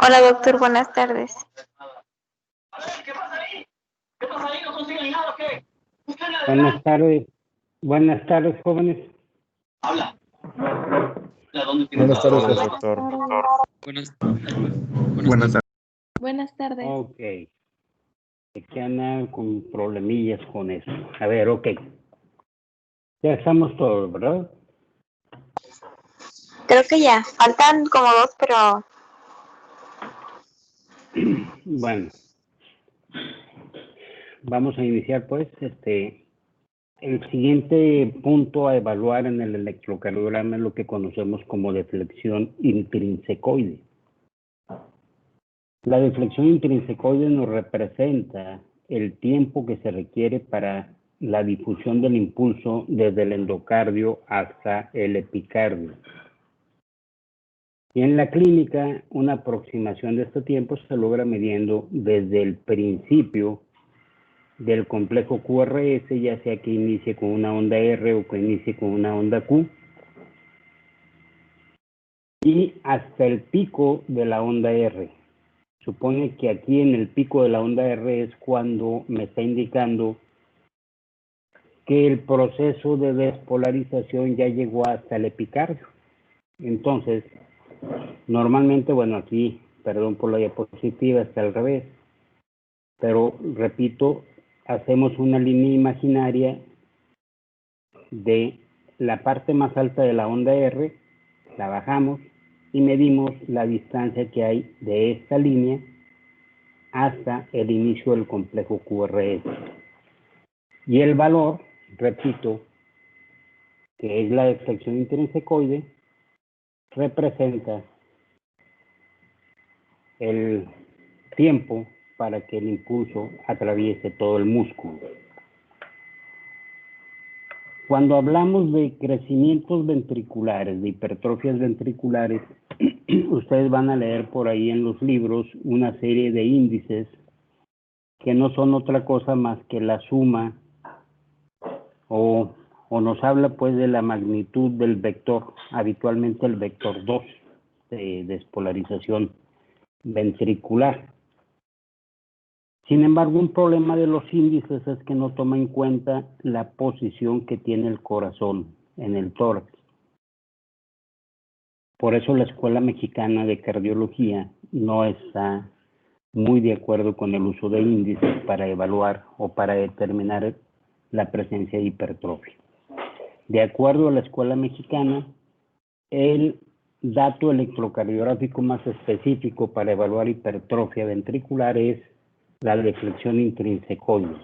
Hola, doctor, buenas tardes. Buenas tardes, jóvenes. Buenas tardes, Buenas doctor. tardes. Buenas tardes. Buenas tardes. Ok. Que andan con problemillas con eso. A ver, ok. Ya estamos todos, ¿verdad? Creo que ya. Faltan como dos, pero Bueno, vamos a iniciar pues. El siguiente punto a evaluar en el electrocardiograma es lo que conocemos como deflexión intrinsecoide. La deflexión intrinsecoide nos representa el tiempo que se requiere para la difusión del impulso desde el endocardio hasta el epicardio. Y en la clínica, una aproximación de este tiempo se logra midiendo desde el principio del complejo QRS, ya sea que inicie con una onda R o que inicie con una onda Q, y hasta el pico de la onda R. Supone que aquí en el pico de la onda R es cuando me está indicando que el proceso de despolarización ya llegó hasta el epicardio. Entonces, normalmente, bueno, aquí, perdón por la diapositiva, está al revés, pero repito, hacemos una línea imaginaria de la parte más alta de la onda R, la bajamos y medimos la distancia que hay de esta línea hasta el inicio del complejo QRS. Y el valor, repito, que es la deflexión intrinsecoide, representa el tiempo para que el impulso atraviese todo el músculo. Cuando hablamos de crecimientos ventriculares, de hipertrofias ventriculares, ustedes van a leer por ahí en los libros una serie de índices que no son otra cosa más que la suma o nos habla pues de la magnitud del vector, habitualmente el vector 2 de despolarización ventricular. Sin embargo, un problema de los índices es que no toma en cuenta la posición que tiene el corazón en el tórax. Por eso la Escuela Mexicana de Cardiología no está muy de acuerdo con el uso de índices para evaluar o para determinar la presencia de hipertrofia. De acuerdo a la Escuela Mexicana, el dato electrocardiográfico más específico para evaluar hipertrofia ventricular es la deflexión intrinsecoide,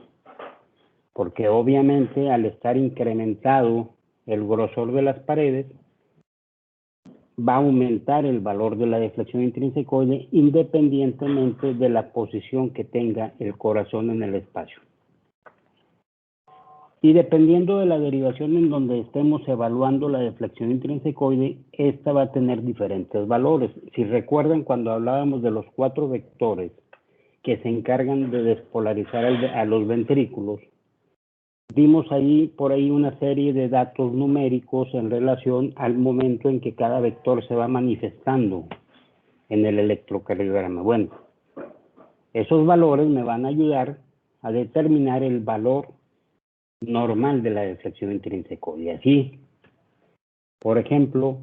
porque obviamente al estar incrementado el grosor de las paredes, va a aumentar el valor de la deflexión intrinsecoide independientemente de la posición que tenga el corazón en el espacio. Y dependiendo de la derivación en donde estemos evaluando la deflexión intrinsecoide, esta va a tener diferentes valores. Si recuerdan cuando hablábamos de los 4 vectores que se encargan de despolarizar a los ventrículos, dimos ahí por ahí una serie de datos numéricos en relación al momento en que cada vector se va manifestando en el electrocardiograma. Bueno, esos valores me van a ayudar a determinar el valor normal de la deflexión intrinsecoide. Así, por ejemplo,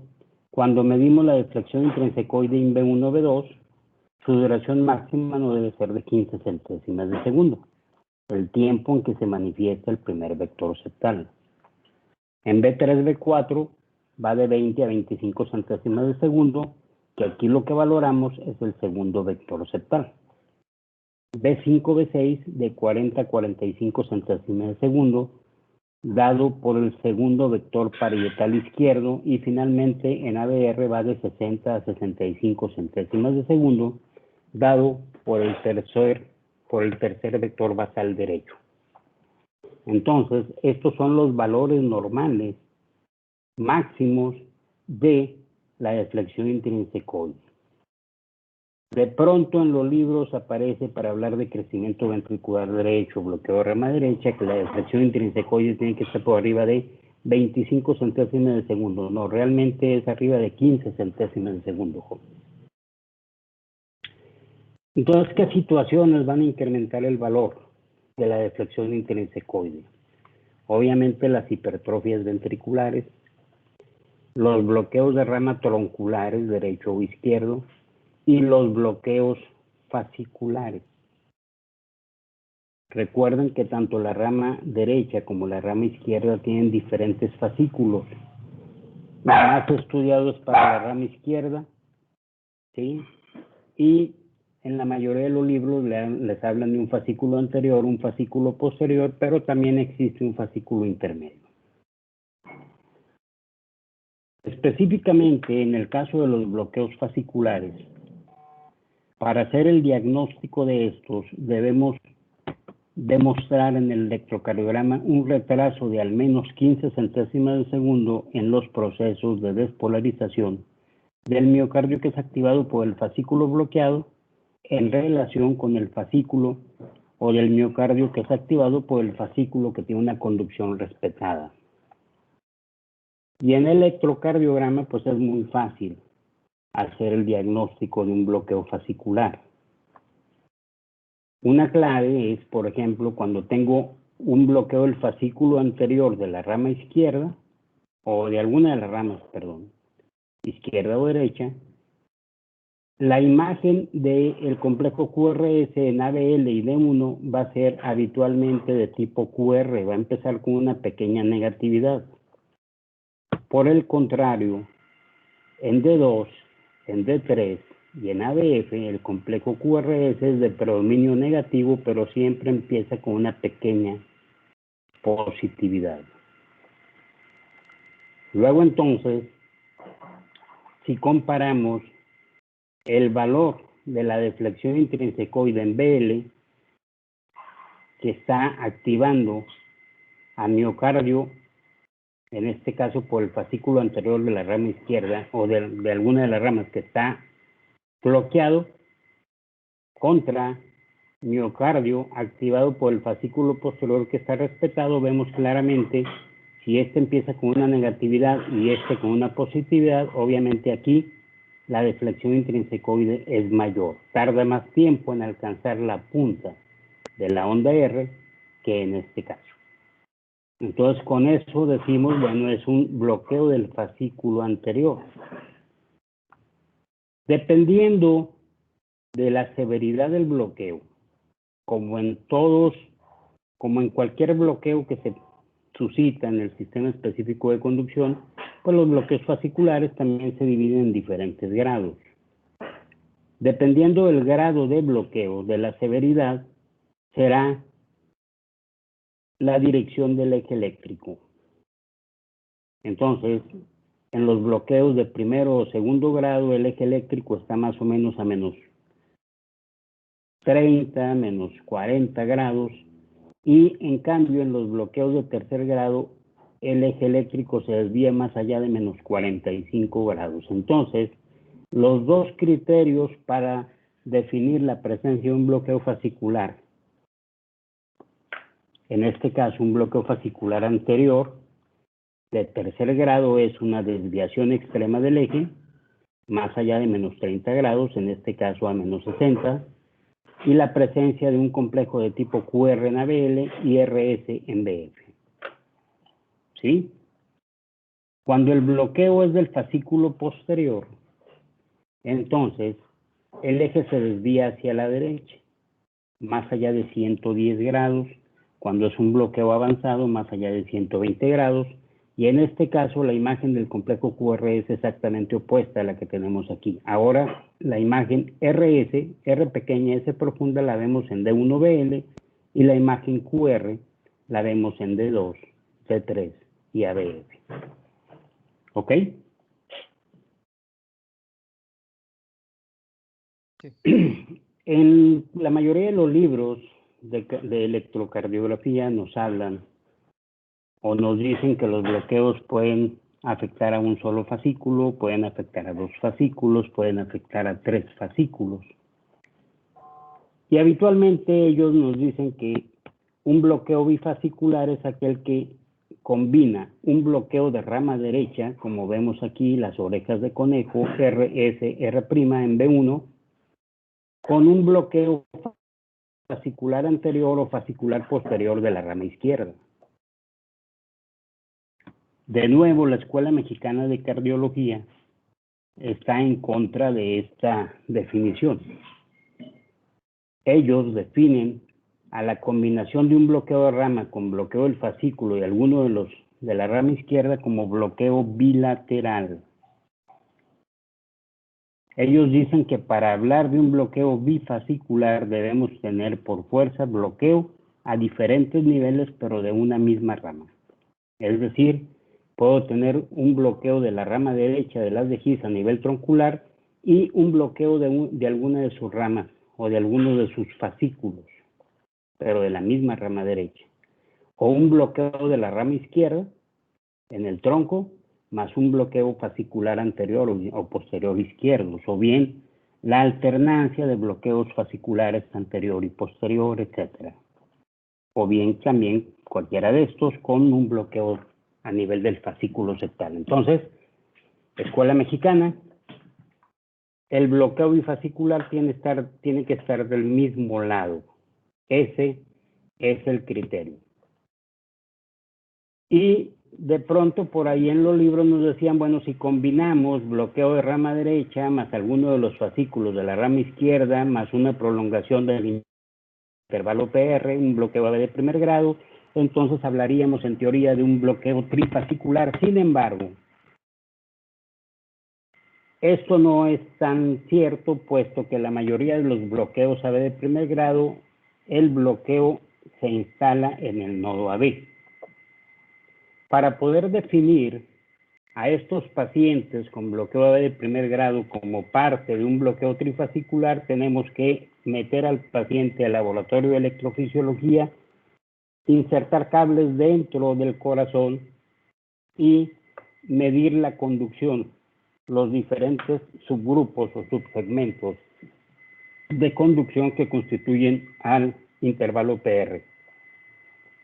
cuando medimos la deflexión intrinsecoide INV1, V2, su duración máxima no debe ser de 15 centésimas de segundo, el tiempo en que se manifiesta el primer vector septal. En B3, B4 va de 20 a 25 centésimas de segundo, que aquí lo que valoramos es el segundo vector septal. B5, B6 de 40 a 45 centésimas de segundo, dado por el segundo vector parietal izquierdo, y finalmente en ABR va de 60 a 65 centésimas de segundo, dado por el tercer vector basal derecho. Entonces, estos son los valores normales máximos de la deflexión intrinsecoide. De pronto en los libros aparece para hablar de crecimiento ventricular derecho, bloqueo de rama derecha, que la deflexión intrinsecoide tiene que estar por arriba de 25 centésimas de segundo. No, realmente es arriba de 15 centésimas de segundo, joven. Entonces, ¿qué situaciones van a incrementar el valor de la deflexión intrinsecoide? Obviamente las hipertrofias ventriculares, los bloqueos de rama tronculares, derecho o izquierdo, y los bloqueos fasciculares. Recuerden que tanto la rama derecha como la rama izquierda tienen diferentes fascículos. Lo más estudiado es para la rama izquierda, ¿sí? Y en la mayoría de los libros les hablan de un fascículo anterior, un fascículo posterior, pero también existe un fascículo intermedio. Específicamente en el caso de los bloqueos fasciculares, para hacer el diagnóstico de estos debemos demostrar en el electrocardiograma un retraso de al menos 15 centésimas de segundo en los procesos de despolarización del miocardio que es activado por el fascículo bloqueado en relación con el fascículo o del miocardio que es activado por el fascículo que tiene una conducción respetada. Y en el electrocardiograma pues es muy fácil hacer el diagnóstico de un bloqueo fascicular. Una clave es, por ejemplo, cuando tengo un bloqueo del fascículo anterior de la rama izquierda, o de alguna de las ramas, perdón, izquierda o derecha, la imagen del complejo QRS en ABL y D1 va a ser habitualmente de tipo QR, va a empezar con una pequeña negatividad. Por el contrario, en D2, en D3 y en ABF, el complejo QRS es de predominio negativo, pero siempre empieza con una pequeña positividad. Luego entonces, si comparamos el valor de la deflexión intrinsecoide en BL, que está activando a miocardio, en este caso por el fascículo anterior de la rama izquierda, o de alguna de las ramas que está bloqueado, contra miocardio activado por el fascículo posterior que está respetado, vemos claramente si este empieza con una negatividad y este con una positividad, obviamente aquí la deflexión intrinsecoide es mayor, tarda más tiempo en alcanzar la punta de la onda R que en este caso. Entonces con eso decimos, bueno, es un bloqueo del fascículo anterior. Dependiendo de la severidad del bloqueo, como en cualquier bloqueo que se suscita en el sistema específico de conducción, pues los bloqueos fasciculares también se dividen en diferentes grados. Dependiendo del grado de bloqueo, de la severidad, será la dirección del eje eléctrico. Entonces, en los bloqueos de primero o segundo grado, el eje eléctrico está más o menos a menos 30, menos 40 grados, y en cambio en los bloqueos de tercer grado, el eje eléctrico se desvía más allá de menos 45 grados. Entonces, los dos criterios para definir la presencia de un bloqueo fascicular, en este caso un bloqueo fascicular anterior de tercer grado, es una desviación extrema del eje, más allá de menos 30 grados, en este caso a menos 60, y la presencia de un complejo de tipo QR en ABL y RS en BF. ¿Sí? Cuando el bloqueo es del fascículo posterior, entonces el eje se desvía hacia la derecha, más allá de 110 grados, cuando es un bloqueo avanzado, más allá de 120 grados, y en este caso la imagen del complejo QR es exactamente opuesta a la que tenemos aquí. Ahora la imagen RS, R pequeña, S profunda, la vemos en D1BL, y la imagen QR la vemos en D2, C3 y ABF. ¿Ok? Sí. En la mayoría de los libros de electrocardiografía nos hablan o nos dicen que los bloqueos pueden afectar a un solo fascículo, pueden afectar a dos fascículos, pueden afectar a tres fascículos. Y habitualmente ellos nos dicen que un bloqueo bifascicular es aquel que combina un bloqueo de rama derecha, como vemos aquí, las orejas de conejo, RS, R' en B1, con un bloqueo fascicular anterior o fascicular posterior de la rama izquierda. De nuevo, la Escuela Mexicana de Cardiología está en contra de esta definición. Ellos definen a la combinación de un bloqueo de rama con bloqueo del fascículo y alguno de la rama izquierda como bloqueo bilateral. Ellos dicen que para hablar de un bloqueo bifascicular debemos tener por fuerza bloqueo a diferentes niveles pero de una misma rama. Es decir, puedo tener un bloqueo de la rama derecha de las de His a nivel troncular y un bloqueo de alguna de sus ramas o de alguno de sus fascículos, pero de la misma rama derecha. O un bloqueo de la rama izquierda en el tronco, más un bloqueo fascicular anterior o posterior izquierdos, o bien la alternancia de bloqueos fasciculares anterior y posterior, etc. O bien también cualquiera de estos con un bloqueo a nivel del fascículo septal. Entonces, Escuela Mexicana, el bloqueo bifascicular tiene que estar del mismo lado. Ese es el criterio. Y de pronto por ahí en los libros nos decían, bueno, si combinamos bloqueo de rama derecha más alguno de los fascículos de la rama izquierda más una prolongación del intervalo PR, un bloqueo de primer grado, entonces hablaríamos en teoría de un bloqueo trifascicular. Sin embargo, esto no es tan cierto, puesto que la mayoría de los bloqueos AB de primer grado, el bloqueo se instala en el nodo AB. Para poder definir a estos pacientes con bloqueo AB de primer grado como parte de un bloqueo trifascicular, tenemos que meter al paciente al laboratorio de electrofisiología, insertar cables dentro del corazón y medir la conducción, los diferentes subgrupos o subsegmentos de conducción que constituyen al intervalo PR.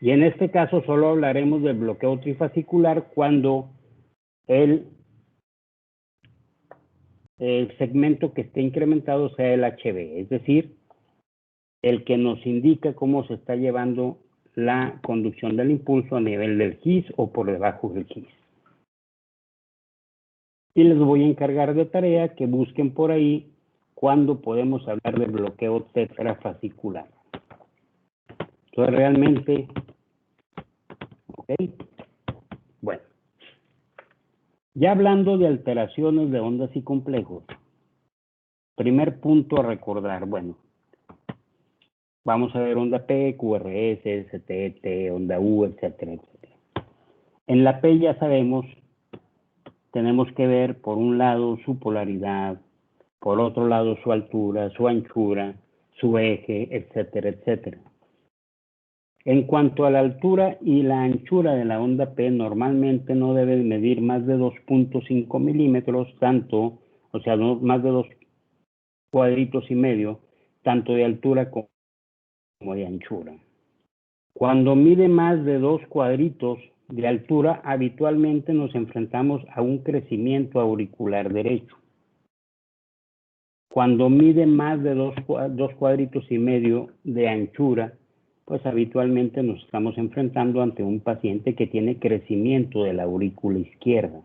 Y en este caso solo hablaremos del bloqueo trifascicular cuando el segmento que esté incrementado sea el HB, es decir, el que nos indica cómo se está llevando la conducción del impulso a nivel del His o por debajo del His. Y les voy a encargar de tarea que busquen por ahí cuando podemos hablar de bloqueo tetrafascicular. Entonces realmente, ok, bueno. Ya hablando de alteraciones de ondas y complejos, primer punto a recordar, bueno, vamos a ver onda P, QRS, STT, onda U, etcétera, etcétera. En la P ya sabemos, tenemos que ver por un lado su polaridad, por otro lado su altura, su anchura, su eje, etcétera, etcétera. En cuanto a la altura y la anchura de la onda P, normalmente no debe medir más de 2.5 milímetros, tanto, o sea, no, más de 2 cuadritos y medio, tanto de altura como de anchura. Cuando mide más de 2 cuadritos de altura, habitualmente nos enfrentamos a un crecimiento auricular derecho. Cuando mide más de 2 cuadritos y medio de anchura, pues habitualmente nos estamos enfrentando ante un paciente que tiene crecimiento de la aurícula izquierda.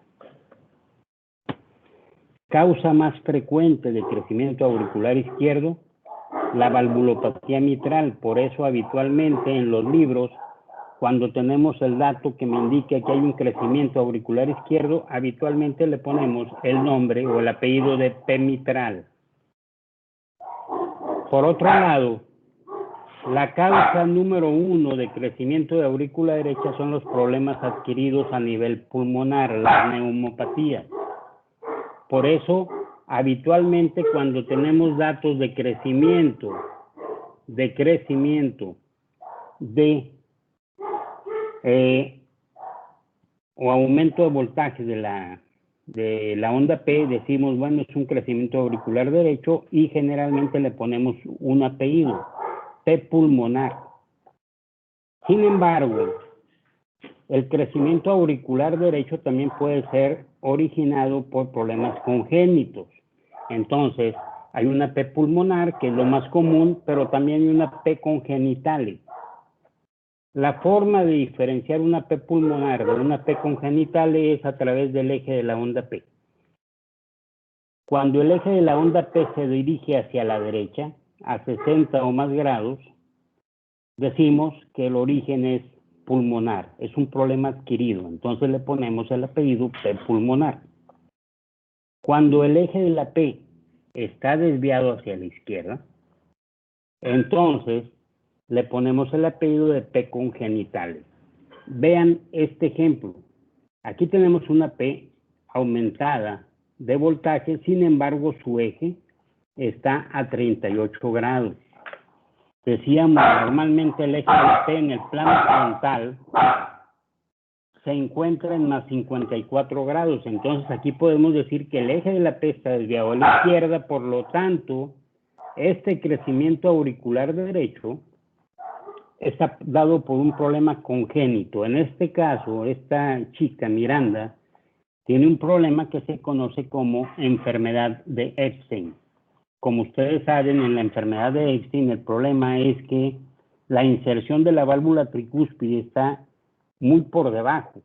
Causa más frecuente de crecimiento auricular izquierdo, la valvulopatía mitral. Por eso habitualmente en los libros, cuando tenemos el dato que me indica que hay un crecimiento auricular izquierdo, habitualmente le ponemos el nombre o el apellido de P mitral. Por otro lado, la causa número 1 de crecimiento de aurícula derecha son los problemas adquiridos a nivel pulmonar, las neumopatías. Por eso, habitualmente cuando tenemos datos de crecimiento o aumento de voltaje de la onda P, decimos, bueno, es un crecimiento auricular derecho y generalmente le ponemos un apellido, P pulmonar. Sin embargo, el crecimiento auricular derecho también puede ser originado por problemas congénitos. Entonces, Hay una P pulmonar, que es lo más común, pero también hay una P congenital. La forma de diferenciar una P pulmonar de una P congenital es a través del eje de la onda P. Cuando el eje de la onda P se dirige hacia la derecha, a 60 o más grados, decimos que el origen es pulmonar, es un problema adquirido, entonces le ponemos el apellido P pulmonar. Cuando el eje de la P está desviado hacia la izquierda, entonces le ponemos el apellido de P congenital. Vean este ejemplo. Aquí tenemos una P aumentada de voltaje, sin embargo su eje está a 38 grados. Decíamos, normalmente el eje de la P en el plano frontal se encuentra en más 54 grados. Entonces aquí podemos decir que el eje de la P está desviado a la izquierda, por lo tanto, este crecimiento auricular derecho está dado por un problema congénito. En este caso, esta chica, Miranda, tiene un problema que se conoce como enfermedad de Epstein. Como ustedes saben, en la enfermedad de Epstein, el problema es que la inserción de la válvula tricúspide está muy por debajo,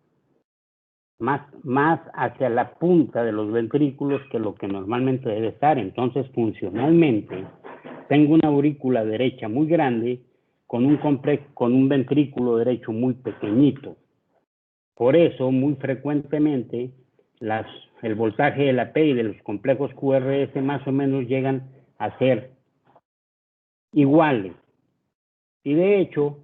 más hacia la punta de los ventrículos que lo que normalmente debe estar. Entonces, funcionalmente, tengo una aurícula derecha muy grande con un ventrículo derecho muy pequeñito. Por eso, muy frecuentemente, el voltaje de la P y de los complejos QRS más o menos llegan a ser iguales. Y de hecho,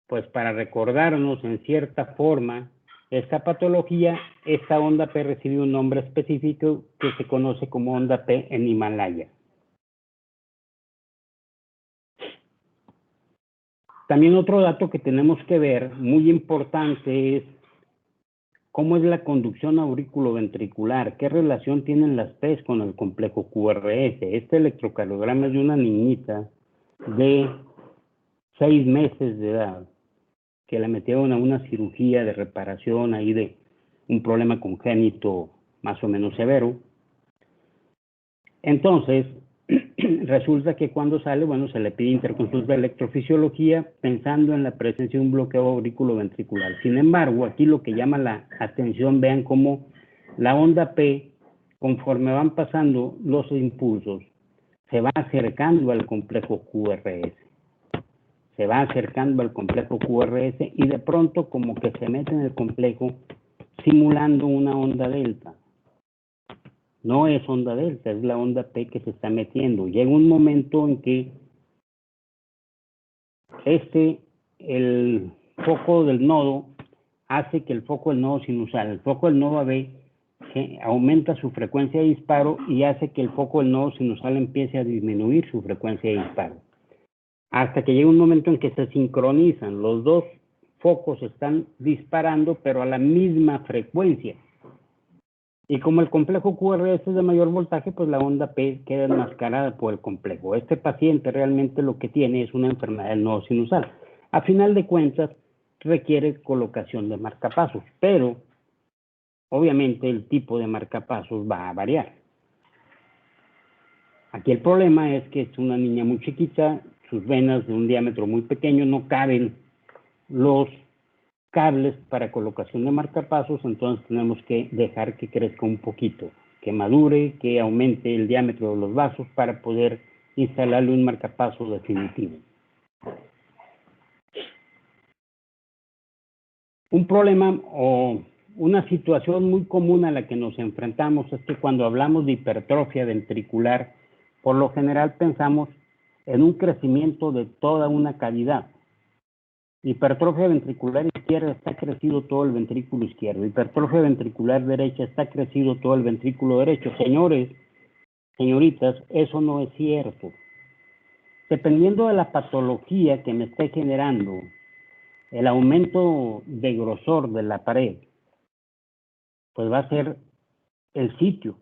pues para recordarnos en cierta forma esta patología, esta onda P recibe un nombre específico que se conoce como onda P en Himalaya. También otro dato que tenemos que ver, muy importante, es cómo es la conducción auriculoventricular, qué relación tienen las P's con el complejo QRS. Este electrocardiograma es de una niñita de 6 meses de edad, que la metieron a una cirugía de reparación ahí de un problema congénito más o menos severo. Entonces, resulta que cuando sale, bueno, se le pide interconsulta de electrofisiología pensando en la presencia de un bloqueo auriculoventricular. Sin embargo, aquí lo que llama la atención, vean cómo la onda P, conforme van pasando los impulsos, se va acercando al complejo QRS. Se va acercando al complejo QRS y de pronto como que se mete en el complejo simulando una onda delta. No es onda delta, es la onda P que se está metiendo. Llega un momento en que el foco del nodo hace que el foco del nodo sinusal, el foco del nodo AB, aumenta su frecuencia de disparo y hace que el foco del nodo sinusal empiece a disminuir su frecuencia de disparo. Hasta que llega un momento en que se sincronizan, los dos focos están disparando, pero a la misma frecuencia. Y como el complejo QRS es de mayor voltaje, pues la onda P queda enmascarada por el complejo. Este paciente realmente lo que tiene es una enfermedad del nodo sinusal. A final de cuentas, requiere colocación de marcapasos, pero obviamente el tipo de marcapasos va a variar. Aquí el problema es que es una niña muy chiquita, sus venas de un diámetro muy pequeño, no caben los cables para colocación de marcapasos, entonces tenemos que dejar que crezca un poquito, que madure, que aumente el diámetro de los vasos para poder instalarle un marcapaso definitivo. Un problema o una situación muy común a la que nos enfrentamos es que cuando hablamos de hipertrofia ventricular, por lo general pensamos en un crecimiento de toda una cavidad. Hipertrofia ventricular izquierda, está crecido todo el ventrículo izquierdo. Hipertrofia ventricular derecha, está crecido todo el ventrículo derecho. Señores, señoritas, eso no es cierto. Dependiendo de la patología que me esté generando el aumento de grosor de la pared, pues va a ser el sitio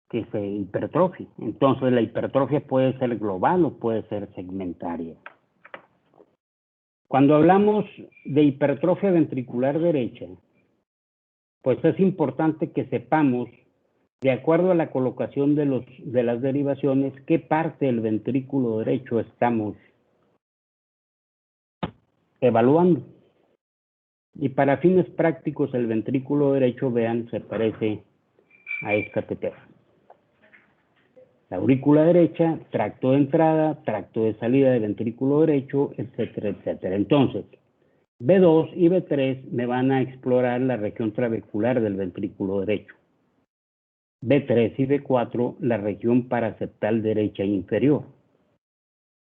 que se hipertrofie. Entonces la hipertrofia puede ser global o puede ser segmentaria. Cuando hablamos de hipertrofia ventricular derecha, pues es importante que sepamos de acuerdo a la colocación de las derivaciones, ¿qué parte del ventrículo derecho estamos evaluando? Y para fines prácticos, el ventrículo derecho, vean, se parece a esta tetera. La aurícula derecha, tracto de entrada, tracto de salida del ventrículo derecho, etcétera, etcétera. Entonces, B2 y B3 me van a explorar la región trabecular del ventrículo derecho. B3 y B4 la región paraseptal derecha inferior.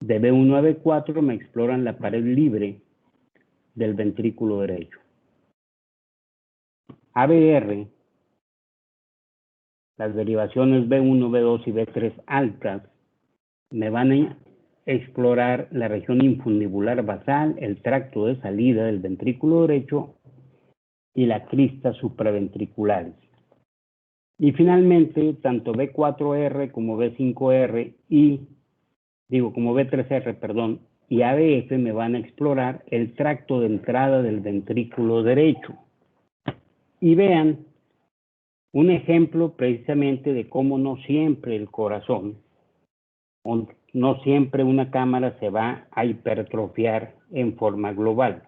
De B1 a B4 me exploran la pared libre del ventrículo derecho. ABR, las derivaciones B1, B2 y B3 altas, me van a explorar la región infundibular basal, el tracto de salida del ventrículo derecho y la crista supraventriculares. Y finalmente, tanto B4R como B5R como B3R, perdón, y ABF me van a explorar el tracto de entrada del ventrículo derecho. Y vean un ejemplo precisamente de cómo no siempre el corazón, o no siempre una cámara se va a hipertrofiar en forma global.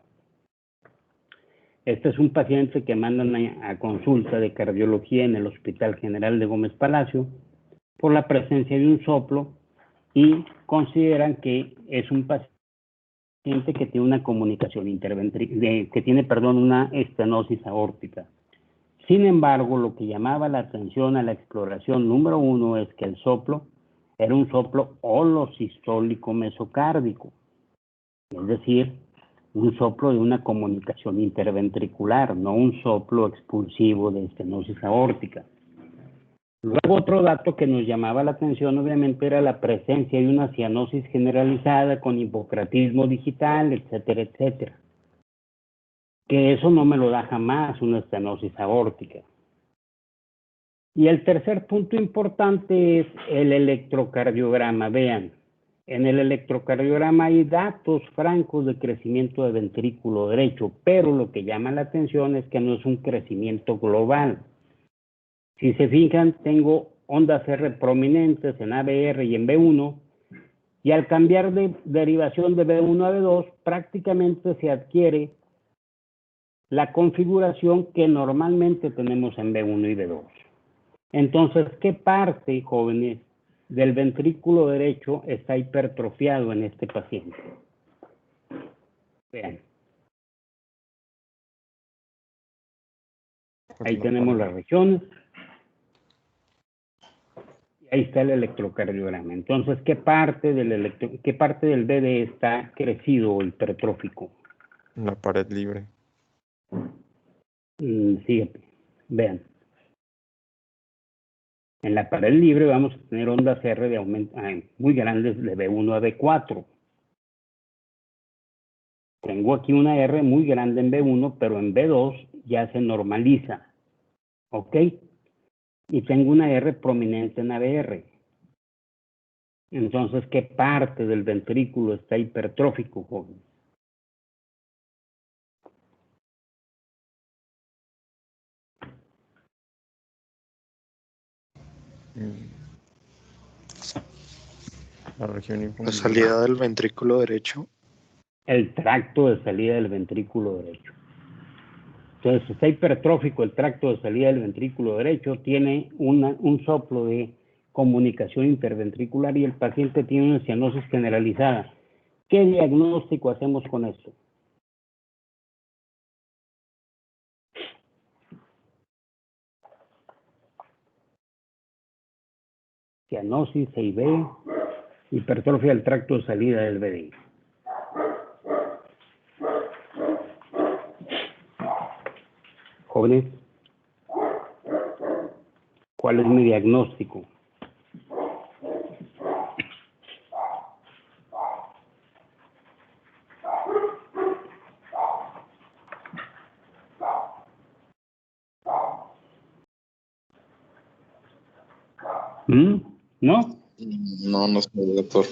Este es un paciente que mandan a consulta de cardiología en el Hospital General de Gómez Palacio por la presencia de un soplo y consideran que es un paciente que tiene una comunicación una estenosis aórtica. Sin embargo, lo que llamaba la atención a la exploración número 1 es que el soplo era un soplo holosistólico mesocárdico, es decir, un soplo de una comunicación interventricular, no un soplo expulsivo de estenosis aórtica. Luego, otro dato que nos llamaba la atención, obviamente, era la presencia de una cianosis generalizada con hipocratismo digital, etcétera, etcétera. Que eso no me lo da jamás una estenosis aórtica. Y el tercer punto importante es el electrocardiograma. Vean, en el electrocardiograma hay datos francos de crecimiento de ventrículo derecho, pero lo que llama la atención es que no es un crecimiento global. Si se fijan, tengo ondas R prominentes en ABR y en B1, y al cambiar de derivación de B1 a B2, prácticamente se adquiere la configuración que normalmente tenemos en B1 y B2. Entonces, ¿qué parte, jóvenes, del ventrículo derecho está hipertrofiado en este paciente? Vean. Ahí tenemos las regiones. Ahí está el electrocardiograma. Entonces, ¿qué parte del BD está crecido o hipertrófico? La pared libre. Síguete. Vean. En la pared libre vamos a tener ondas R de aumento muy grandes de B1 a B4. Tengo aquí una R muy grande en B1, pero en B2 ya se normaliza. ¿Ok? Y tengo una R prominente en ABR. Entonces, ¿qué parte del ventrículo está hipertrófico, joven? La región infundibular. La salida del ventrículo derecho. El tracto de salida del ventrículo derecho. Entonces, está hipertrófico el tracto de salida del ventrículo derecho, tiene un soplo de comunicación interventricular y el paciente tiene una cianosis generalizada. ¿Qué diagnóstico hacemos con esto? Cianosis, CIB, hipertrofia del tracto de salida del BDI. Jóvenes, ¿cuál es mi diagnóstico? ¿No? No sé, doctor.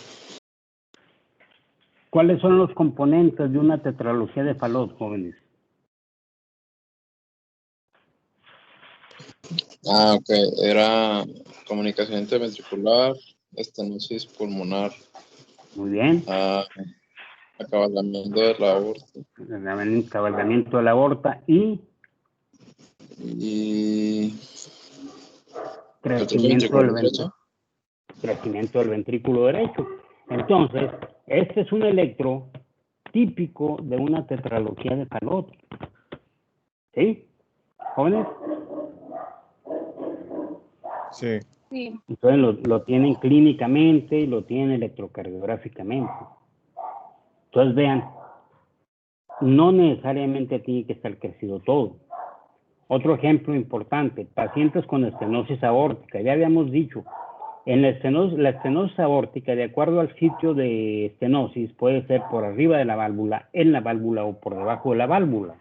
¿Cuáles son los componentes de una tetralogía de Fallot, jóvenes? Ok. Era comunicación interventricular, estenosis pulmonar, Muy bien. acabalamiento de la aorta Cabalgamiento de la aorta y y crecimiento del, derecho. crecimiento del ventrículo derecho. Entonces, este es un electro típico de una tetralogía de Fallot. ¿Sí? ¿Jóvenes? Sí. Sí. Entonces lo tienen clínicamente y lo tienen electrocardiográficamente. Entonces vean, no necesariamente tiene que estar crecido todo. Otro ejemplo importante, pacientes con estenosis aórtica. Ya habíamos dicho, en la estenosis aórtica, de acuerdo al sitio de estenosis, puede ser por arriba de la válvula, en la válvula o por debajo de la válvula.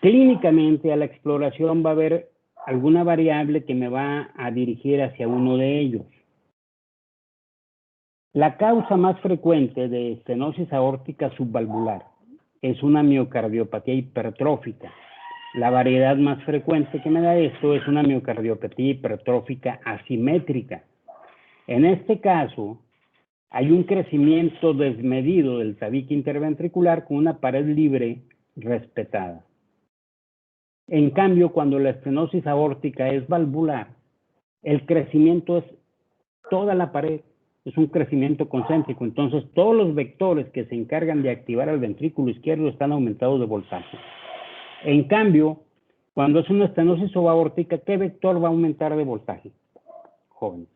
Clínicamente, a la exploración va a haber alguna variable que me va a dirigir hacia uno de ellos. La causa más frecuente de estenosis aórtica subvalvular es una miocardiopatía hipertrófica. La variedad más frecuente que me da esto es una miocardiopatía hipertrófica asimétrica. En este caso, hay un crecimiento desmedido del tabique interventricular con una pared libre respetada. En cambio, cuando la estenosis aórtica es valvular, el crecimiento es toda la pared, es un crecimiento concéntrico. Entonces, todos los vectores que se encargan de activar el ventrículo izquierdo están aumentados de voltaje. En cambio, cuando es una estenosis subaórtica, ¿qué vector va a aumentar de voltaje? Jóvenes.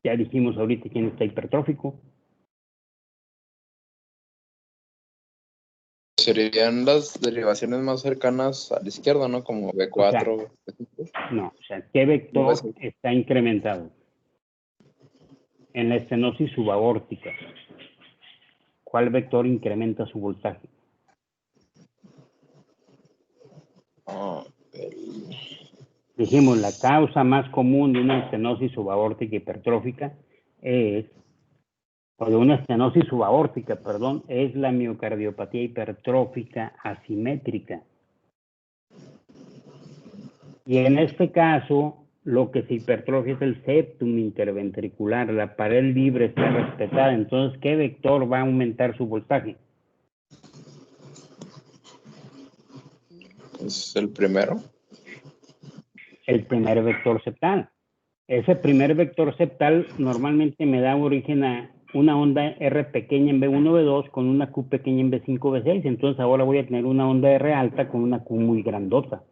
Ya dijimos ahorita quién está hipertrófico. Serían las derivaciones más cercanas a la izquierda, ¿no? Como B4. O sea, ¿qué vector está incrementado? En la estenosis subaórtica, ¿cuál vector incrementa su voltaje? Dijimos, la causa más común de una estenosis subaórtica hipertrófica es la miocardiopatía hipertrófica asimétrica. Y en este caso, lo que se hipertrofia es el septum interventricular, la pared libre está respetada. Entonces, ¿qué vector va a aumentar su voltaje? Es el primero. El primer vector septal. Ese primer vector septal normalmente me da origen a una onda R pequeña en B1, B2 con una Q pequeña en B5, B6. Entonces ahora voy a tener una onda R alta con una Q muy grandota.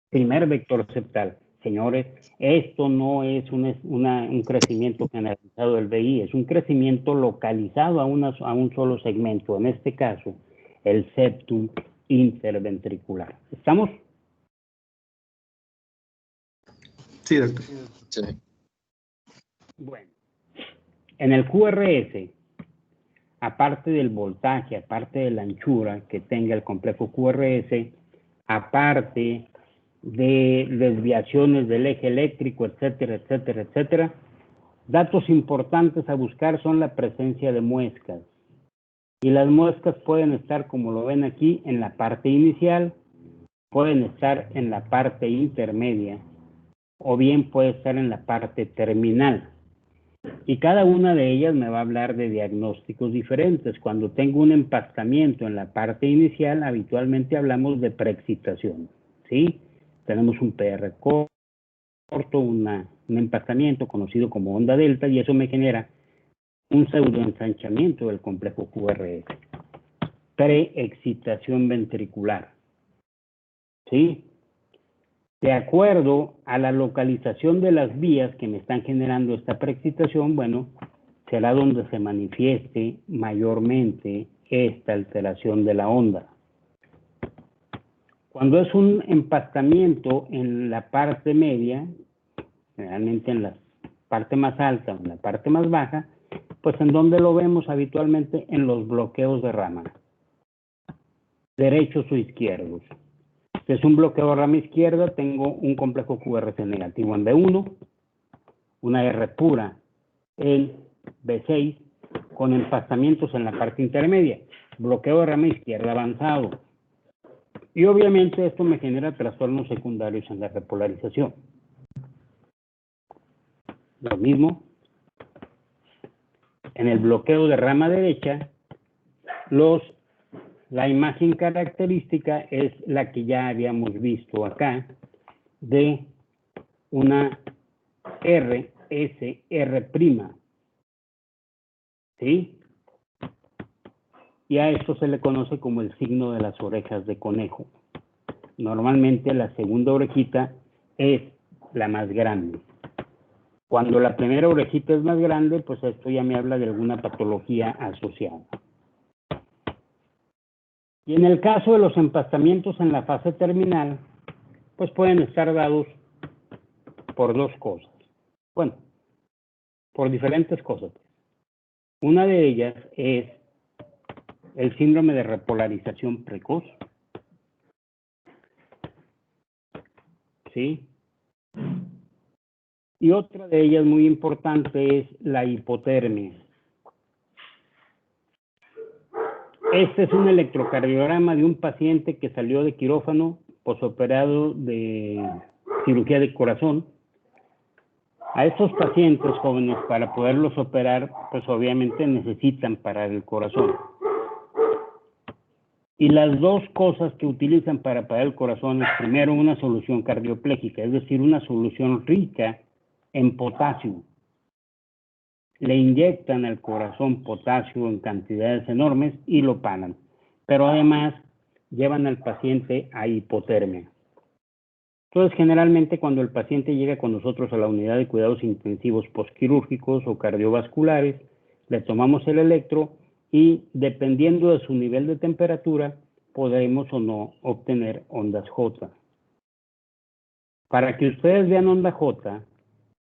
Primer vector septal. Señores, esto no es un crecimiento generalizado del VI, es un crecimiento localizado a un solo segmento, en este caso, el septum interventricular. ¿Estamos? Sí, doctor. Sí. Bueno, en el QRS, aparte del voltaje, aparte de la anchura que tenga el complejo QRS, aparte de desviaciones del eje eléctrico, etcétera, etcétera, etcétera, datos importantes a buscar son la presencia de muescas. Y las muescas pueden estar, como lo ven aquí, en la parte inicial, pueden estar en la parte intermedia, o bien puede estar en la parte terminal. Y cada una de ellas me va a hablar de diagnósticos diferentes. Cuando tengo un empastamiento en la parte inicial, habitualmente hablamos de preexcitación, ¿sí? Tenemos un PR corto, un empastamiento conocido como onda delta, y eso me genera un pseudoensanchamiento del complejo QRS. Preexcitación ventricular, ¿sí? De acuerdo a la localización de las vías que me están generando esta preexcitación, bueno, será donde se manifieste mayormente esta alteración de la onda. Cuando es un empastamiento en la parte media, generalmente en la parte más alta o en la parte más baja, pues en donde lo vemos habitualmente en los bloqueos de rama, derechos o izquierdos. Si es un bloqueo de rama izquierda, tengo un complejo QRS negativo en B1, una R pura en B6 con empastamientos en la parte intermedia, bloqueo de rama izquierda avanzado. Y obviamente esto me genera trastornos secundarios en la repolarización. Lo mismo, en el bloqueo de rama derecha, la imagen característica es la que ya habíamos visto acá, de una RSR', ¿sí? Y a esto se le conoce como el signo de las orejas de conejo. Normalmente la segunda orejita es la más grande. Cuando la primera orejita es más grande, pues esto ya me habla de alguna patología asociada. Y en el caso de los empastamientos en la fase terminal, pues pueden estar dados por dos cosas. Bueno, por diferentes cosas. Una de ellas es el síndrome de repolarización precoz. ¿Sí? Y otra de ellas muy importante es la hipotermia. Este es un electrocardiograma de un paciente que salió de quirófano posoperado de cirugía de corazón. A estos pacientes jóvenes, para poderlos operar, pues obviamente necesitan parar el corazón. Y las dos cosas que utilizan para parar el corazón es primero una solución cardioplégica, es decir, una solución rica en potasio. Le inyectan al corazón potasio en cantidades enormes y lo paran. Pero además llevan al paciente a hipotermia. Entonces, generalmente cuando el paciente llega con nosotros a la unidad de cuidados intensivos postquirúrgicos o cardiovasculares, le tomamos el electro y dependiendo de su nivel de temperatura, podremos o no obtener ondas J. Para que ustedes vean onda J,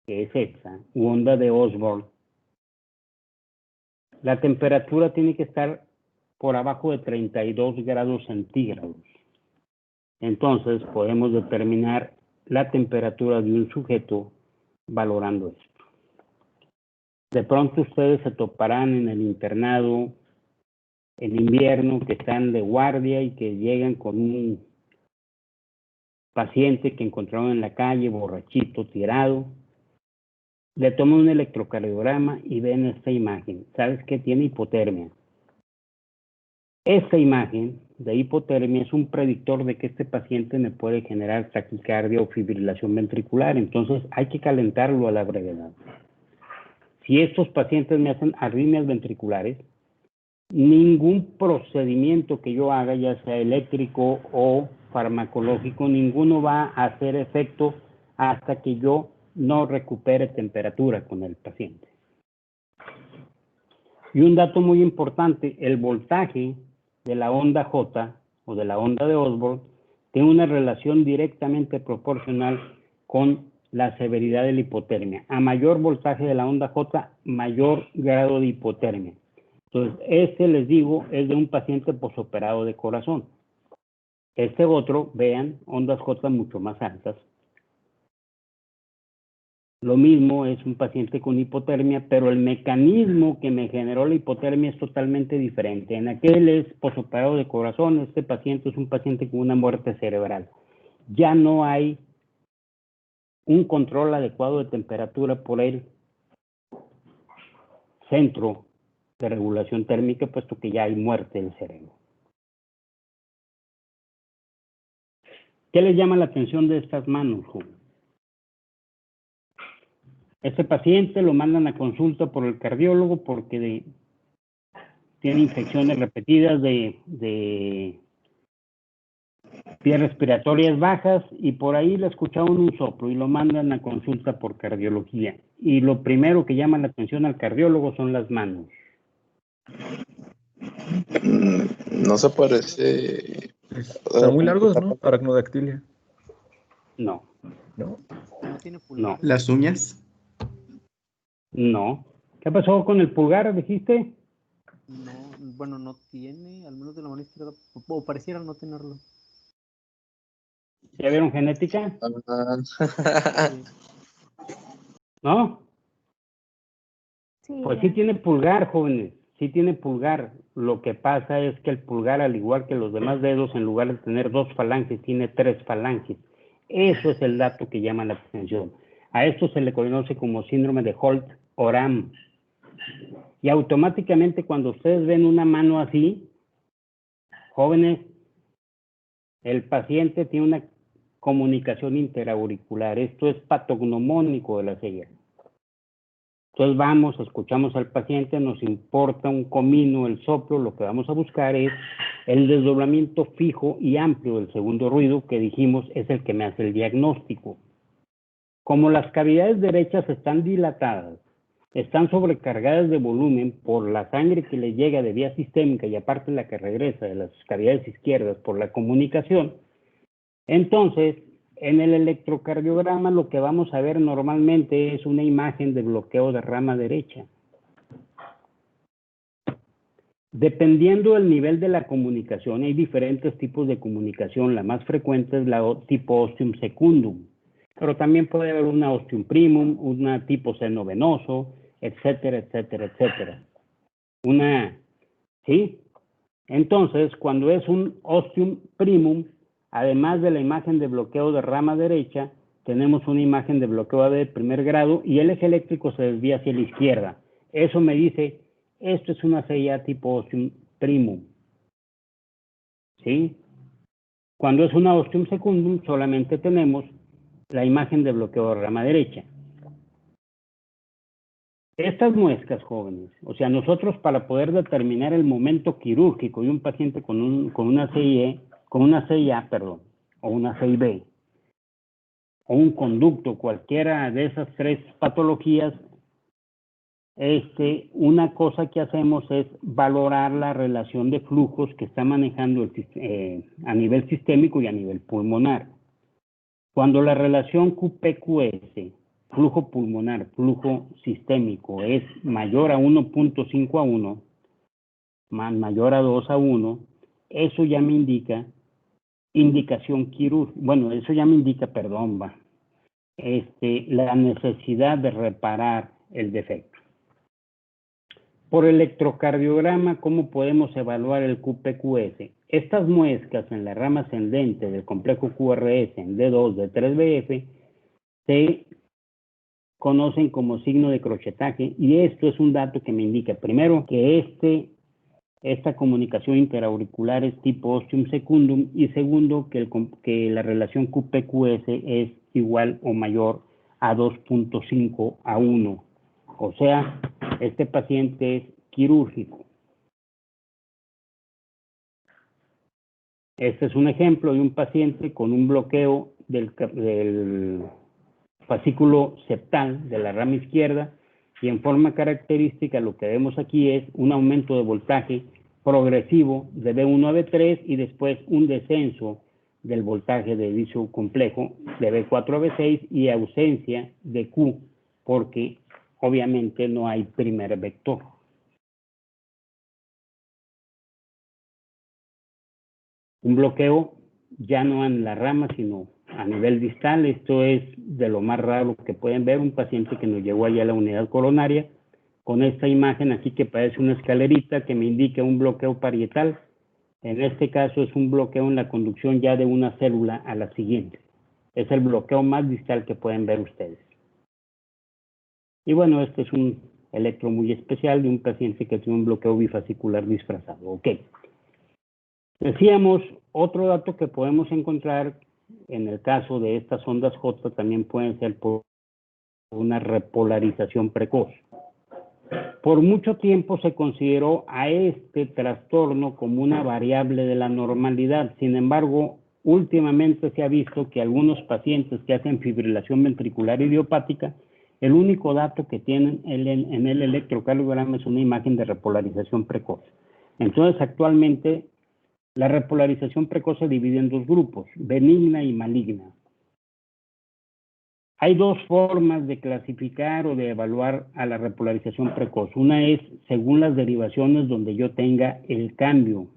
que es esta, u onda de Osborn, la temperatura tiene que estar por abajo de 32 grados centígrados. Entonces, podemos determinar la temperatura de un sujeto valorando esto. De pronto ustedes se toparán en el internado en invierno, que están de guardia y que llegan con un paciente que encontraron en la calle, borrachito, tirado. Le toman un electrocardiograma y ven esta imagen. ¿Sabes qué? Tiene hipotermia. Esta imagen de hipotermia es un predictor de que este paciente me puede generar taquicardia o fibrilación ventricular. Entonces hay que calentarlo a la brevedad. Si estos pacientes me hacen arritmias ventriculares, ningún procedimiento que yo haga, ya sea eléctrico o farmacológico, ninguno va a hacer efecto hasta que yo no recupere temperatura con el paciente. Y un dato muy importante, el voltaje de la onda J o de la onda de Osborn tiene una relación directamente proporcional con la severidad de la hipotermia. A mayor voltaje de la onda J, mayor grado de hipotermia. Entonces, les digo, es de un paciente posoperado de corazón. Este otro, vean, ondas J mucho más altas. Lo mismo es un paciente con hipotermia, pero el mecanismo que me generó la hipotermia es totalmente diferente. En aquel es posoperado de corazón, este paciente es un paciente con una muerte cerebral. Ya no hay un control adecuado de temperatura por el centro de regulación térmica, puesto que ya hay muerte del cerebro. ¿Qué les llama la atención de estas manos, joven? Este paciente lo mandan a consulta por el cardiólogo porque tiene infecciones repetidas de vías respiratorias bajas y por ahí le escucharon un soplo y lo mandan a consulta por cardiología. Y lo primero que llama la atención al cardiólogo son las manos. No se parece. Están muy largos, ¿no? Aracnodactilia. No. ¿No? No tiene pulgar. Las uñas. No. ¿Qué pasó con el pulgar, dijiste? No, bueno, no tiene, al menos de la mano izquierda, o pareciera no tenerlo. ¿Ya vieron genética? Sí. ¿No? Sí, Pues sí tiene pulgar, jóvenes. sí tiene pulgar. Lo que pasa es que el pulgar, al igual que los demás dedos, en lugar de tener 2 falanges, tiene 3 falanges. Eso es el dato que llama la atención. A esto se le conoce como síndrome de Holt-Oram. Y automáticamente cuando ustedes ven una mano así, jóvenes, el paciente tiene una comunicación interauricular. Esto es patognomónico de la ceguera. Entonces vamos, escuchamos al paciente, nos importa un comino, el soplo, lo que vamos a buscar es el desdoblamiento fijo y amplio del segundo ruido, que dijimos es el que me hace el diagnóstico. Como las cavidades derechas están dilatadas, están sobrecargadas de volumen por la sangre que le llega de vía sistémica y aparte la que regresa de las cavidades izquierdas por la comunicación, entonces en el electrocardiograma lo que vamos a ver normalmente es una imagen de bloqueo de rama derecha. Dependiendo del nivel de la comunicación, hay diferentes tipos de comunicación. La más frecuente es la tipo ostium secundum, pero también puede haber una ostium primum, una tipo seno venoso, etcétera, etcétera, etcétera. ¿Sí? Entonces, cuando es un ostium primum, además de la imagen de bloqueo de rama derecha, tenemos una imagen de bloqueo de primer grado y el eje eléctrico se desvía hacia la izquierda. Eso me dice, esto es una CIA tipo ostium primum. ¿Sí? Cuando es una ostium secundum, solamente tenemos la imagen de bloqueo de rama derecha. Estas muescas, jóvenes, o sea, nosotros para poder determinar el momento quirúrgico de un paciente con una CIA, o una CIB, o un conducto, cualquiera de esas 3 patologías, una cosa que hacemos es valorar la relación de flujos que está manejando a nivel sistémico y a nivel pulmonar. Cuando la relación QP-QS, flujo pulmonar, flujo sistémico, es mayor a 1.5 a 1, más mayor a 2 a 1, eso ya me indica indicación quirúrgica. Bueno, eso ya me indica, la necesidad de reparar el defecto. Por electrocardiograma, ¿cómo podemos evaluar el QP-QS? Estas muescas en la rama ascendente del complejo QRS en D2, D3-BF se conocen como signo de crochetaje y esto es un dato que me indica, primero, que esta comunicación interauricular es tipo ostium secundum y segundo, que la relación QP-QS es igual o mayor a 2.5 a 1. O sea, este paciente es quirúrgico. Este es un ejemplo de un paciente con un bloqueo del fascículo septal de la rama izquierda y en forma característica lo que vemos aquí es un aumento de voltaje progresivo de B1 a B3 y después un descenso del voltaje de dicho complejo de B4 a B6 y ausencia de Q porque obviamente no hay primer vector. Un bloqueo ya no en la rama sino a nivel distal. Esto es de lo más raro que pueden ver, un paciente que nos llegó allá a la unidad coronaria con esta imagen aquí que parece una escalerita que me indica un bloqueo parietal. En este caso es un bloqueo en la conducción ya de una célula a la siguiente. Es el bloqueo más distal que pueden ver ustedes. Y bueno, este es un electro muy especial de un paciente que tiene un bloqueo bifascicular disfrazado. Ok. Decíamos, otro dato que podemos encontrar en el caso de estas ondas J también pueden ser por una repolarización precoz. Por mucho tiempo se consideró a este trastorno como una variable de la normalidad. Sin embargo, últimamente se ha visto que algunos pacientes que hacen fibrilación ventricular idiopática, el único dato que tienen en el electrocardiograma es una imagen de repolarización precoz. Entonces, actualmente, la repolarización precoz se divide en 2 grupos, benigna y maligna. Hay 2 formas de clasificar o de evaluar a la repolarización precoz. Una es según las derivaciones donde yo tenga el cambio.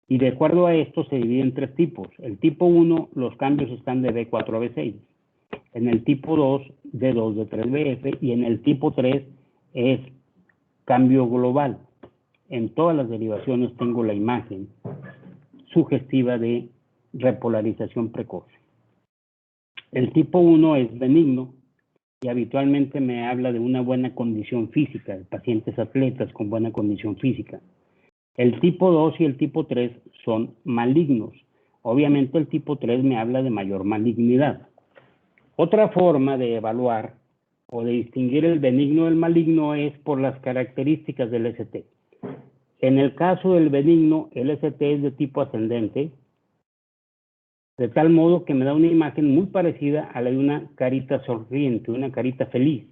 Y de acuerdo a esto se divide en 3 tipos. El tipo 1, los cambios están de B4 a B6. En el tipo 2, D2, D3, BF. Y en el tipo 3 es cambio global. En todas las derivaciones tengo la imagen sugestiva de repolarización precoz. El tipo 1 es benigno y habitualmente me habla de una buena condición física, de pacientes atletas con buena condición física. El tipo 2 y el tipo 3 son malignos. Obviamente el tipo 3 me habla de mayor malignidad. Otra forma de evaluar o de distinguir el benigno del maligno es por las características del ST. En el caso del benigno, el ST es de tipo ascendente, de tal modo que me da una imagen muy parecida a la de una carita sonriente, una carita feliz.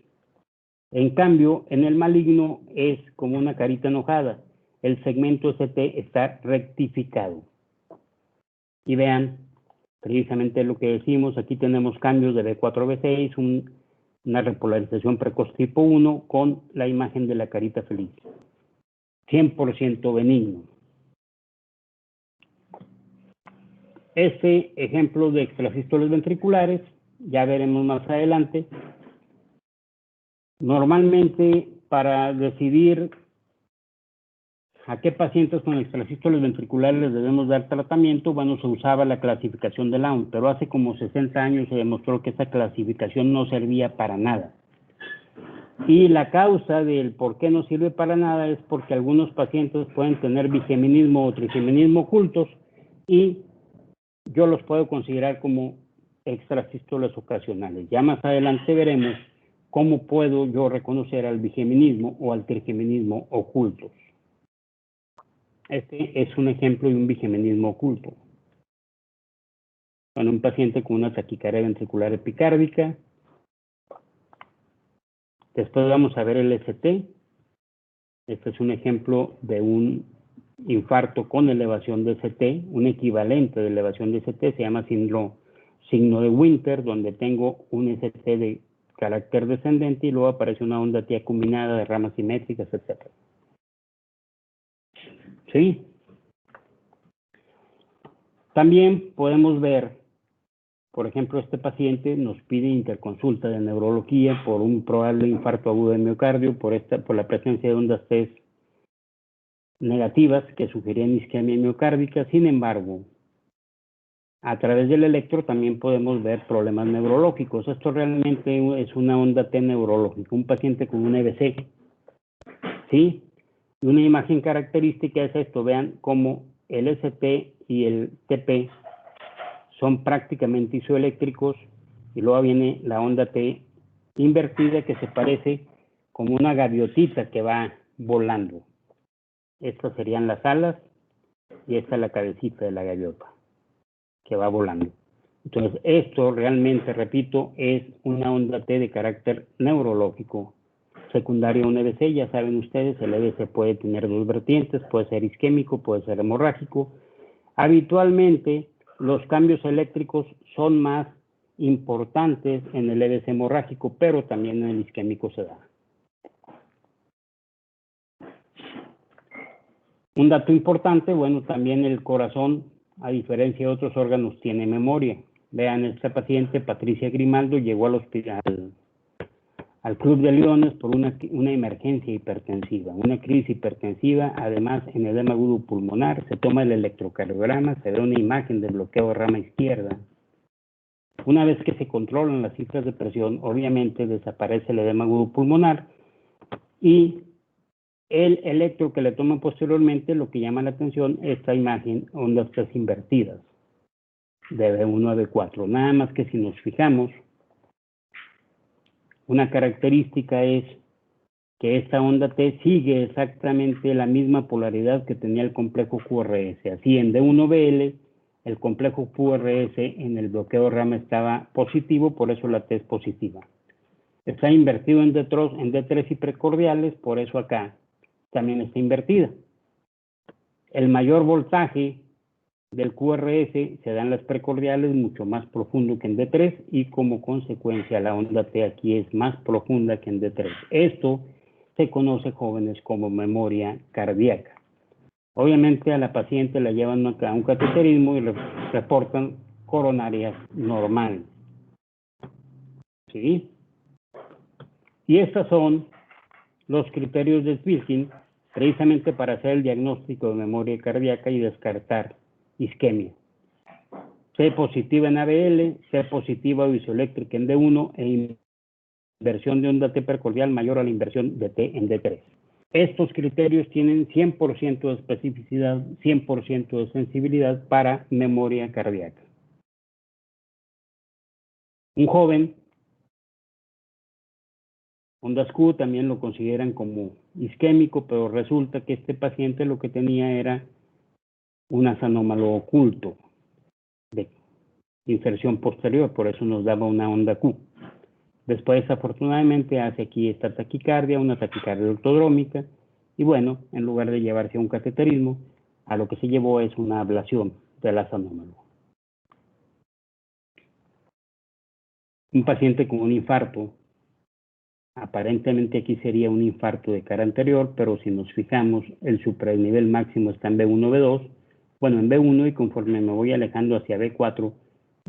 En cambio, en el maligno es como una carita enojada. El segmento ST está rectificado. Y vean, precisamente lo que decimos, aquí tenemos cambios de B4 a B6, una repolarización precoz tipo 1 con la imagen de la carita feliz. 100% benigno. Este ejemplo de extrasístoles ventriculares, ya veremos más adelante. Normalmente, para decidir a qué pacientes con extrasístoles ventriculares les debemos dar tratamiento, bueno, se usaba la clasificación de Laun, pero hace como 60 años se demostró que esa clasificación no servía para nada. Y la causa del por qué no sirve para nada es porque algunos pacientes pueden tener bigeminismo o trigeminismo ocultos y yo los puedo considerar como extrasístoles ocasionales. Ya más adelante veremos cómo puedo yo reconocer al bigeminismo o al trigeminismo ocultos. Este es un ejemplo de un bigeminismo oculto. Con un paciente con una taquicardia ventricular epicárdica. Después vamos a ver el ST. Este es un ejemplo de un infarto con elevación de ST, un equivalente de elevación de ST, se llama signo de Winter, donde tengo un ST de carácter descendente y luego aparece una onda T acuminada de ramas simétricas, etc. ¿Sí? También podemos ver, por ejemplo, este paciente nos pide interconsulta de neurología por un probable infarto agudo de miocardio, por la presencia de ondas T negativas que sugerían isquemia miocárdica. Sin embargo, a través del electro también podemos ver problemas neurológicos. Esto realmente es una onda T neurológica, un paciente con un EBC. ¿Sí? Y una imagen característica es esto. Vean cómo el ST y el TP son prácticamente isoeléctricos y luego viene la onda T invertida que se parece como una gaviotita que va volando. Estas serían las alas y esta es la cabecita de la gaviota que va volando. Entonces, esto realmente, repito, es una onda T de carácter neurológico secundario a un EBC. Ya saben ustedes, el EBC puede tener dos vertientes, puede ser isquémico, puede ser hemorrágico. Habitualmente, los cambios eléctricos son más importantes en el EBC hemorrágico, pero también en el isquémico se da. Un dato importante, bueno, también el corazón, a diferencia de otros órganos, tiene memoria. Vean, esta paciente, Patricia Grimaldo, llegó al hospital, al Club de Leones por una emergencia hipertensiva, una crisis hipertensiva, además en edema agudo pulmonar, se toma el electrocardiograma, se ve una imagen de bloqueo de rama izquierda. Una vez que se controlan las cifras de presión, obviamente desaparece el edema agudo pulmonar y el electro que le toman posteriormente, lo que llama la atención, esta imagen, ondas T invertidas, de B1 a B4. Nada más que si nos fijamos, una característica es que esta onda T sigue exactamente la misma polaridad que tenía el complejo QRS. Así en D1BL, el complejo QRS en el bloqueo de rama estaba positivo, por eso la T es positiva. Está invertido en D3 y precordiales, por eso acá también está invertida. El mayor voltaje del QRS se da en las precordiales mucho más profundo que en D3 y como consecuencia la onda T aquí es más profunda que en D3. Esto se conoce, jóvenes, como memoria cardíaca. Obviamente a la paciente la llevan a un cateterismo y reportan coronarias normales. ¿Sí? Y estas son los criterios de Sbilkin precisamente para hacer el diagnóstico de memoria cardíaca y descartar isquemia. C positiva en ABL, C positiva o isoeléctrica en D1 e inversión de onda T percordial mayor a la inversión de T en D3. Estos criterios tienen 100% de especificidad, 100% de sensibilidad para memoria cardíaca. Un joven, ondas Q también lo consideran como isquémico, pero resulta que este paciente lo que tenía era un azanómalo oculto de inserción posterior, por eso nos daba una onda Q. Después, afortunadamente, hace aquí esta taquicardia, una taquicardia ortodrómica, y bueno, en lugar de llevarse a un cateterismo, a lo que se llevó es una ablación del azanómalo. Un paciente con un infarto, aparentemente aquí sería un infarto de cara anterior, pero si nos fijamos, el supranivel máximo está en B1, B2, bueno, en B1, y conforme me voy alejando hacia B4,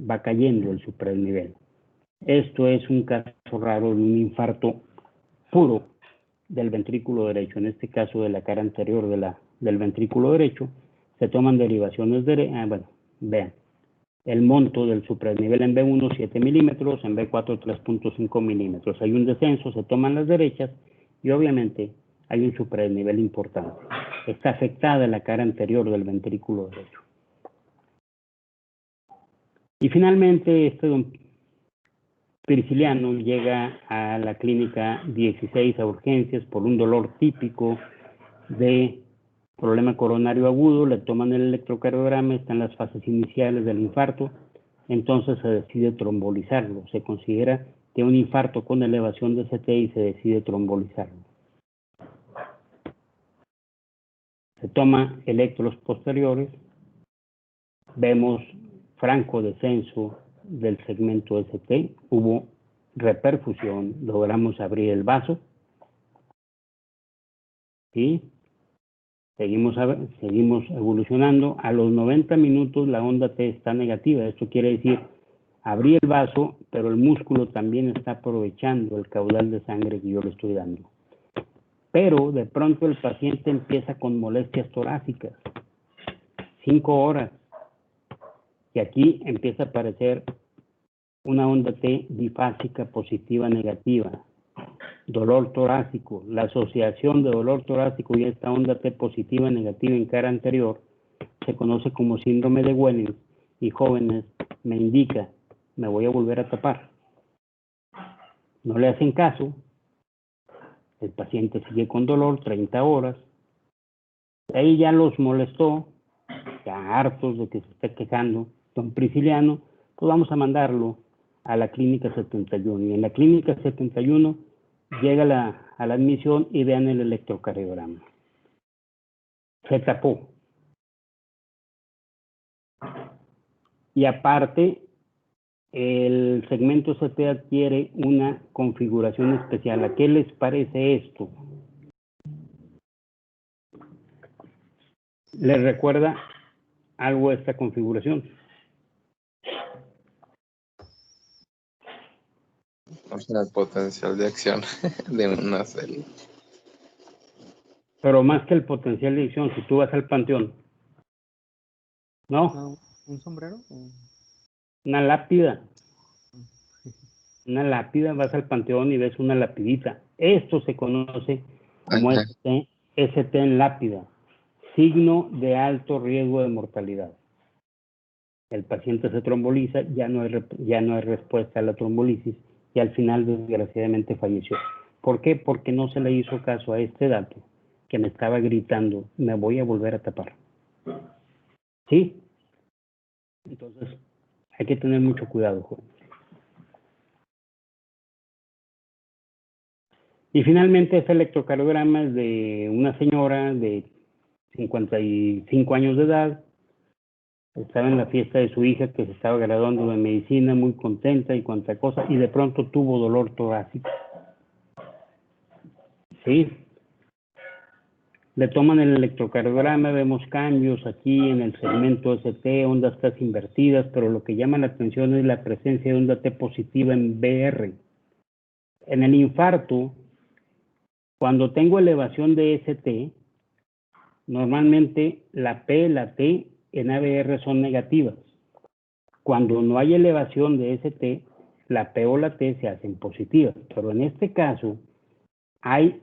va cayendo el supranivel. Esto es un caso raro de un infarto puro del ventrículo derecho, en este caso de la cara anterior del ventrículo derecho. Se toman derivaciones bueno, vean, el monto del supranivel en B1, 7 milímetros, en B4, 3.5 milímetros. Hay un descenso, se toman las derechas y obviamente hay un supranivel importante. Está afectada la cara anterior del ventrículo derecho. Y finalmente, este don Prisciliano llega a la clínica 16 a urgencias por un dolor típico de problema coronario agudo, le toman el electrocardiograma, está en las fases iniciales del infarto, entonces se decide trombolizarlo. Se considera que un infarto con elevación de CT y se decide trombolizarlo. Se toma electros posteriores, vemos franco descenso del segmento ST, hubo reperfusión, logramos abrir el vaso, ¿sí? Seguimos evolucionando. A los 90 minutos la onda T está negativa. Esto quiere decir, abrí el vaso, pero el músculo también está aprovechando el caudal de sangre que yo le estoy dando. Pero de pronto el paciente empieza con molestias torácicas, 5 horas, y aquí empieza a aparecer una onda T bifásica positiva negativa. Dolor torácico, la asociación de dolor torácico y esta onda T positiva negativa en cara anterior se conoce como síndrome de Wellens, y jóvenes me indica, me voy a volver a tapar. No le hacen caso, el paciente sigue con dolor 30 horas, ahí ya los molestó, ya hartos de que se esté quejando don Prisciliano, pues vamos a mandarlo a la clínica 71, y en la clínica 71 llega a la admisión y vean el electrocardiograma. Se tapó. Y aparte, el segmento CT adquiere una configuración especial. ¿A qué les parece esto? ¿Les recuerda algo esta configuración? O sea, el potencial de acción de una célula. Pero más que el potencial de acción, si tú vas al panteón, ¿no? ¿Un sombrero? Una lápida. Una lápida, vas al panteón y ves una lapidita. Esto se conoce como ST en lápida, signo de alto riesgo de mortalidad. El paciente se tromboliza, ya no hay respuesta a la trombolisis y al final desgraciadamente falleció. ¿Por qué? Porque no se le hizo caso a este dato que me estaba gritando, me voy a volver a tapar. ¿Sí? Entonces, hay que tener mucho cuidado, joven. Y finalmente, este electrocardiograma es de una señora de 55 años de edad. Estaba en la fiesta de su hija que se estaba graduando de medicina, muy contenta y cuanta cosa, y de pronto tuvo dolor torácico. ¿Sí? Le toman el electrocardiograma, vemos cambios aquí en el segmento ST, ondas T invertidas, pero lo que llama la atención es la presencia de onda T positiva en BR. En el infarto, Cuando tengo elevación de ST, normalmente la P y la T en ABR son negativas. Cuando no hay elevación de ST, la P o la T se hacen positivas. Pero en este caso, hay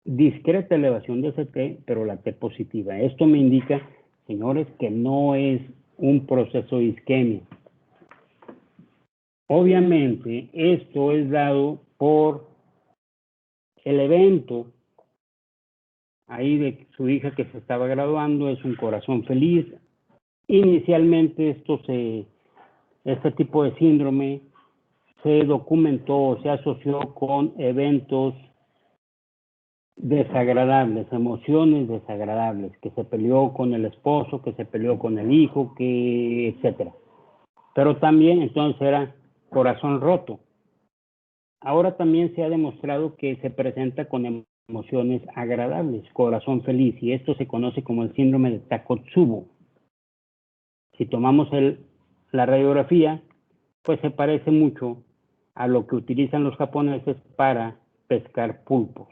discreta elevación de ST, pero la T positiva. Esto me indica, señores, que no es un proceso de isquemia. Obviamente, esto es dado por el evento ahí de su hija que se estaba graduando, es un corazón feliz. Inicialmente este tipo de síndrome se documentó, se asoció con eventos desagradables, emociones desagradables, que se peleó con el esposo, que se peleó con el hijo, etcétera. Pero también entonces era corazón roto. Ahora también se ha demostrado que se presenta con emociones agradables, corazón feliz, y esto se conoce como el síndrome de Takotsubo. Si tomamos la radiografía, pues se parece mucho a lo que utilizan los japoneses para pescar pulpos.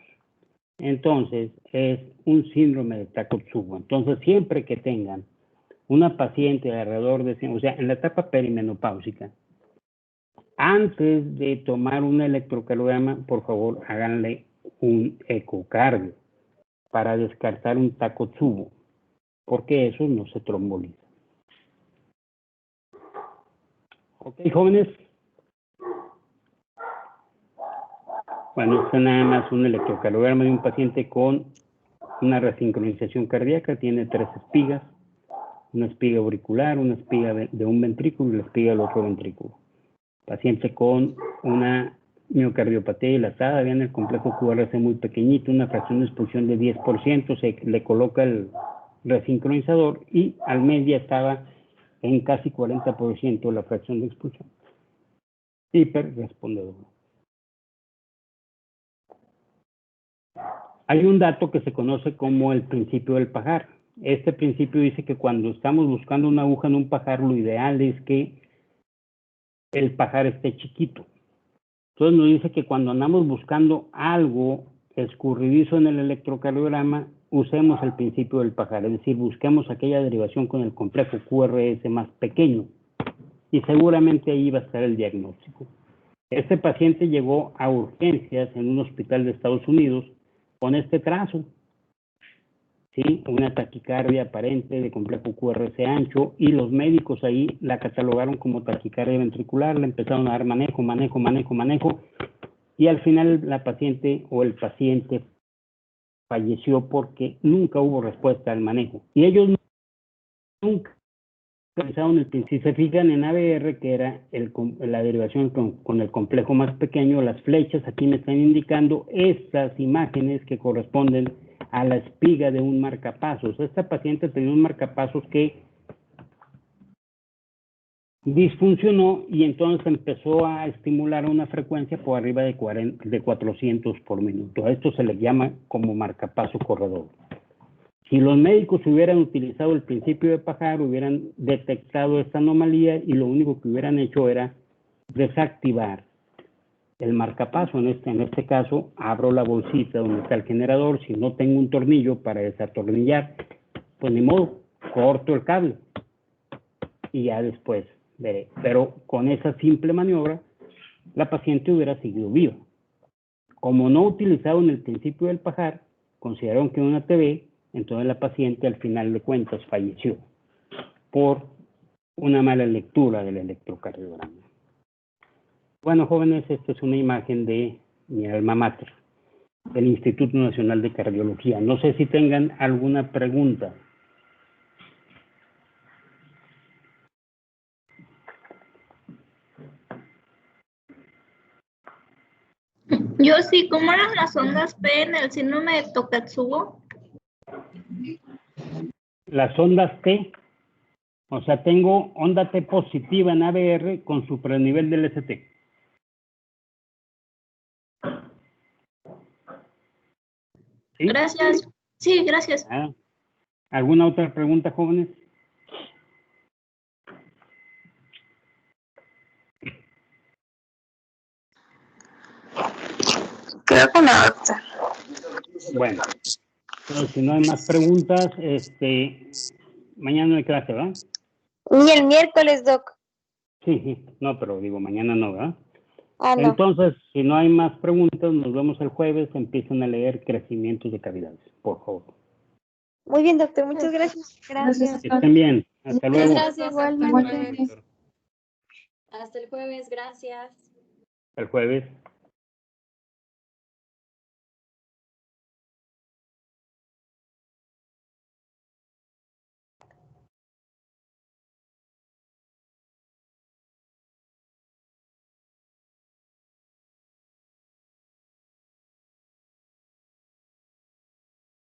Entonces, es un síndrome de Takotsubo. Entonces, siempre que tengan una paciente alrededor de, o sea, en la etapa perimenopáusica, antes de tomar un electrocardiograma, por favor, háganle un ecocardio para descartar un Takotsubo, porque eso no se tromboliza. Ok, jóvenes. Bueno, esto es nada más un electrocardiograma de un paciente con una resincronización cardíaca. Tiene 3 espigas, una espiga auricular, una espiga de un ventrículo y la espiga del otro ventrículo. Paciente con una miocardiopatía dilatada, vean el complejo QRS muy pequeñito, una fracción de expulsión de 10%, se le coloca el resincronizador y al mes ya estaba en casi 40% la fracción de expulsión. Hiperrespondedor. Hay un dato que se conoce como el principio del pajar. Este principio dice que cuando estamos buscando una aguja en un pajar, lo ideal es que el pajar esté chiquito. Entonces nos dice que cuando andamos buscando algo escurridizo en el electrocardiograma, usemos el principio del pajar, es decir, busquemos aquella derivación con el complejo QRS más pequeño y seguramente ahí va a estar el diagnóstico. Este paciente llegó a urgencias en un hospital de Estados Unidos con este trazo, ¿sí? Una taquicardia aparente de complejo QRS ancho, y los médicos ahí la catalogaron como taquicardia ventricular, le empezaron a dar manejo, y al final la paciente o el paciente falleció porque nunca hubo respuesta al manejo. Y ellos nunca pensaron el principio. Si se fijan en ABR, que era la derivación con el complejo más pequeño, las flechas aquí me están indicando estas imágenes que corresponden a la espiga de un marcapasos. Esta paciente tenía un marcapasos que disfuncionó y entonces empezó a estimular una frecuencia por arriba de 400 por minuto. A esto se le llama como marcapaso corredor. Si los médicos hubieran utilizado el principio de pajar, hubieran detectado esta anomalía y lo único que hubieran hecho era desactivar el marcapaso. En este caso, abro la bolsita donde está el generador. Si no tengo un tornillo para desatornillar, pues ni modo, corto el cable y ya después veré. Pero con esa simple maniobra, la paciente hubiera seguido viva. Como no utilizaron el principio del pajar, consideraron que era una TB, entonces la paciente al final de cuentas falleció por una mala lectura del electrocardiograma. Bueno, jóvenes, esta es una imagen de mi alma mater, del Instituto Nacional de Cardiología. No sé si tengan alguna pregunta. Yo sí, ¿cómo eran las ondas P en el síndrome de Takotsubo? Las ondas T, o sea, tengo onda T positiva en ABR con supranivel del ST. ¿Sí? Gracias. Sí, gracias. ¿Alguna otra pregunta, jóvenes? Creo que no, doctor. Bueno, entonces, si no hay más preguntas, mañana no hay clase, ¿verdad? Ni el miércoles, Doc. Sí, no, pero digo, mañana no, ¿verdad? Ah, no. Entonces, si no hay más preguntas, nos vemos el jueves, empiezan a leer crecimientos de cavidades, por favor. Muy bien, doctor. Muchas gracias. Gracias. Que estén bien, hasta luego. Gracias. Igualmente. Hasta el jueves, gracias. El jueves.